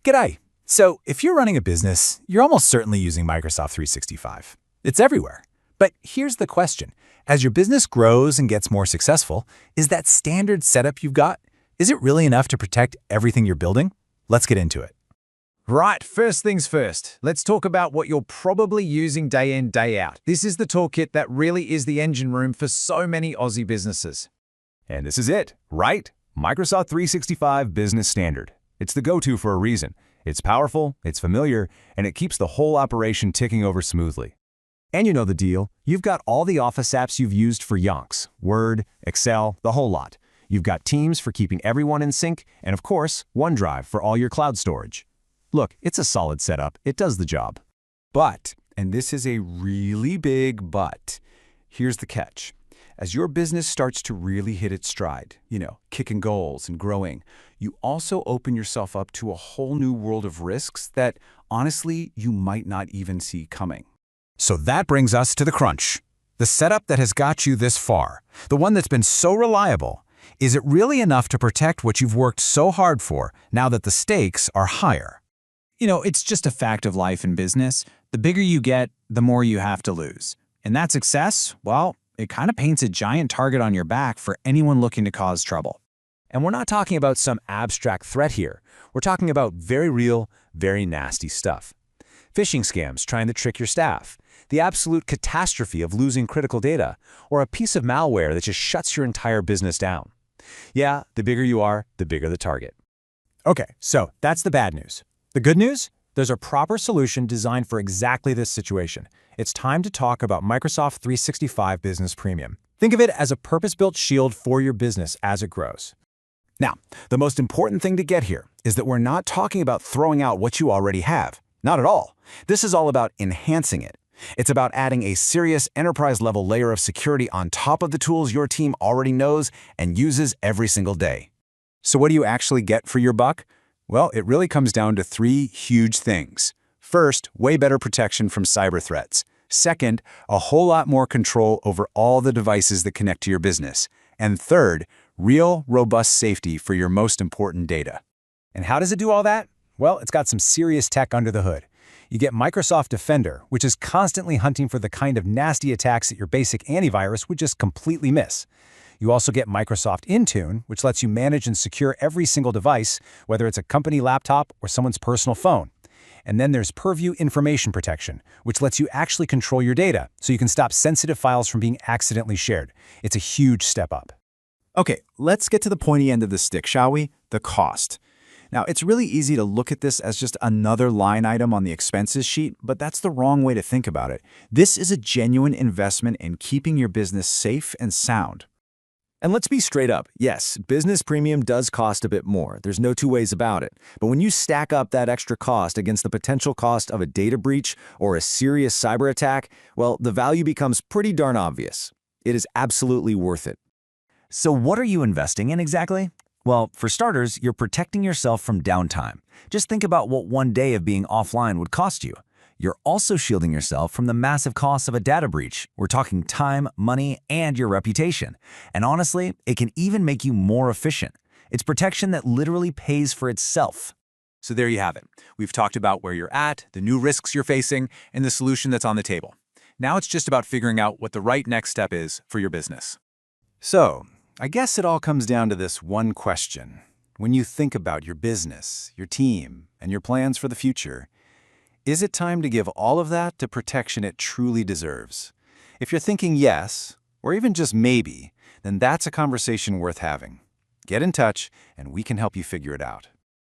G'day. So, if you're running a business, you're almost certainly using Microsoft 365. It's everywhere. But here's the question. As your business grows and gets more successful, is that standard setup you've got, is it really enough to protect everything you're building? Let's get into it. Right, first things first. Let's talk about what you're probably using day in, day out. This is the toolkit that really is the engine room for so many Aussie businesses. And this is it, right? Microsoft 365 Business Standard. It's the go-to for a reason. It's powerful, it's familiar, and it keeps the whole operation ticking over smoothly. And you know the deal. You've got all the Office apps you've used for yonks. Word, Excel, the whole lot. You've got Teams for keeping everyone in sync, and of course, OneDrive for all your cloud storage. Look, it's a solid setup. It does the job. But, and this is a really big but, here's the catch. As your business starts to really hit its stride, kicking goals and growing, you also open yourself up to a whole new world of risks that, honestly, you might not even see coming. So that brings us to the crunch. The setup that has got you this far, the one that's been so reliable, is it really enough to protect what you've worked so hard for now that the stakes are higher? It's just a fact of life in business. The bigger you get, the more you have to lose. And that success, well, it kind of paints a giant target on your back for anyone looking to cause trouble. And we're not talking about some abstract threat here. We're talking about very real, very nasty stuff. Phishing scams trying to trick your staff, the absolute catastrophe of losing critical data, or a piece of malware that just shuts your entire business down. Yeah, the bigger you are, the bigger the target. Okay, so that's the bad news. The good news? There's a proper solution designed for exactly this situation. It's time to talk about Microsoft 365 Business Premium. Think of it as a purpose-built shield for your business as it grows. Now, the most important thing to get here is that we're not talking about throwing out what you already have. Not at all. This is all about enhancing it. It's about adding a serious enterprise-level layer of security on top of the tools your team already knows and uses every single day. So what do you actually get for your buck? Well, it really comes down to three huge things. First, way better protection from cyber threats. Second, a whole lot more control over all the devices that connect to your business. And third, real, robust safety for your most important data. And how does it do all that? Well, it's got some serious tech under the hood. You get Microsoft Defender, which is constantly hunting for the kind of nasty attacks that your basic antivirus would just completely miss. You also get Microsoft Intune, which lets you manage and secure every single device, whether it's a company laptop or someone's personal phone. And then there's Purview Information Protection, which lets you actually control your data so you can stop sensitive files from being accidentally shared. It's a huge step up. Okay, let's get to the pointy end of the stick, shall we? The cost. Now, it's really easy to look at this as just another line item on the expenses sheet, but that's the wrong way to think about it. This is a genuine investment in keeping your business safe and sound. And let's be straight up. Yes, Business Premium does cost a bit more. There's no two ways about it. But when you stack up that extra cost against the potential cost of a data breach or a serious cyber attack, well, the value becomes pretty darn obvious. It is absolutely worth it. So what are you investing in exactly? Well, for starters, you're protecting yourself from downtime. Just think about what one day of being offline would cost you. You're also shielding yourself from the massive costs of a data breach. We're talking time, money, and your reputation. And honestly, it can even make you more efficient. It's protection that literally pays for itself. So there you have it. We've talked about where you're at, the new risks you're facing, and the solution that's on the table. Now it's just about figuring out what the right next step is for your business. So, I guess it all comes down to this one question. When you think about your business, your team, and your plans for the future, is it time to give all of that to protection it truly deserves? If you're thinking yes, or even just maybe, then that's a conversation worth having. Get in touch, and we can help you figure it out.